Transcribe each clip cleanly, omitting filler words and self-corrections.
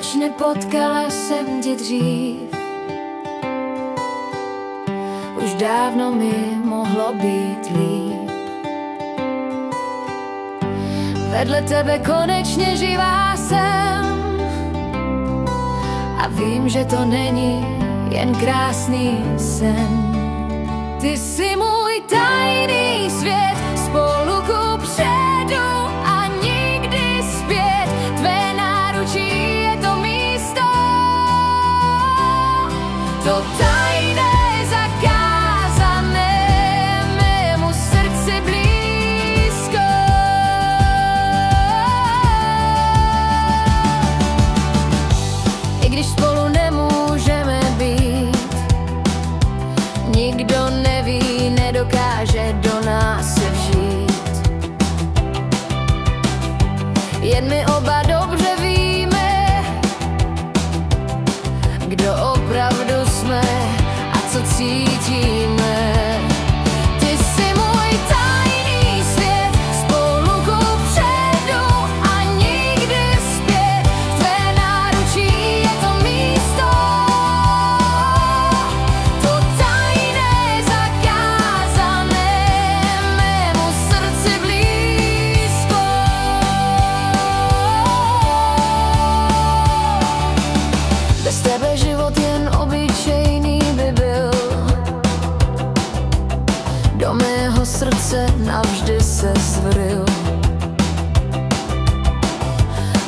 Proč nepotkala jsem tě dřív? Už dávno mi mohlo být líp. Vedle tebe konečně živá jsem a vím, že to není jen krásný sen. Ty jsi můj tajný svět, spolu kupředu a nikdy zpět. Tvé náručí je to místo, to tajné, zakázané, mému srdci blízko. I když spolu nemůžeme být, nikdo neví, nedokáže do nás se vžít. Jen my oba dobře víme, kdo opravdu jsme a co cítíme. Ty jsi můj tajný svět, spolu kupředu a nikdy zpět. Tvé náručí je to místo, to tajné, zakázané, mému srdci blízko. Bez tebe život jen obyčejný by byl. Do mého srdce navždy se zvryl.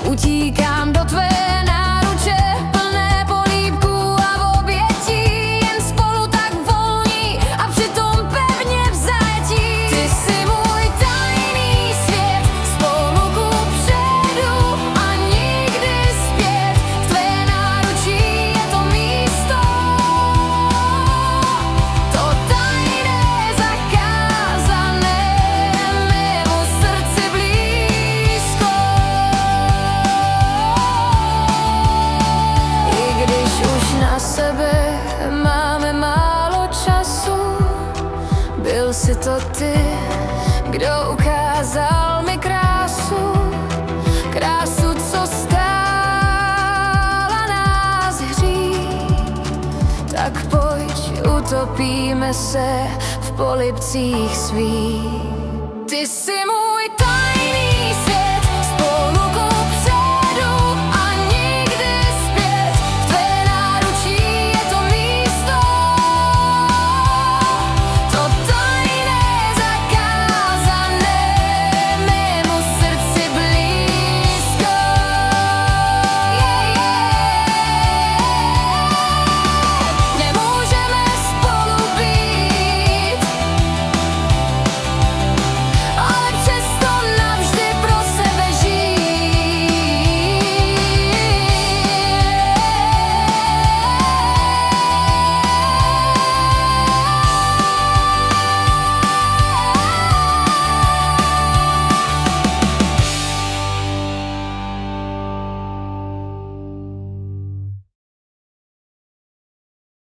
Utíkám do tvé náruče, plné políbků a obětí. Jen spolu tak volní a přitom pevně vzajetí. Ty jsi můj tajný svět, spolu kupředu a nikdy zpět. V tvé náručí je to místo, to tajné, zakázané, mému srdci blízko. I když už na sebe máme málo času, byl jsi to ty, kdo ukázal mi krásu. Krásu, co stála nás hřích. Tak pojď, utopíme se v polibcích svých. Ty jsi můj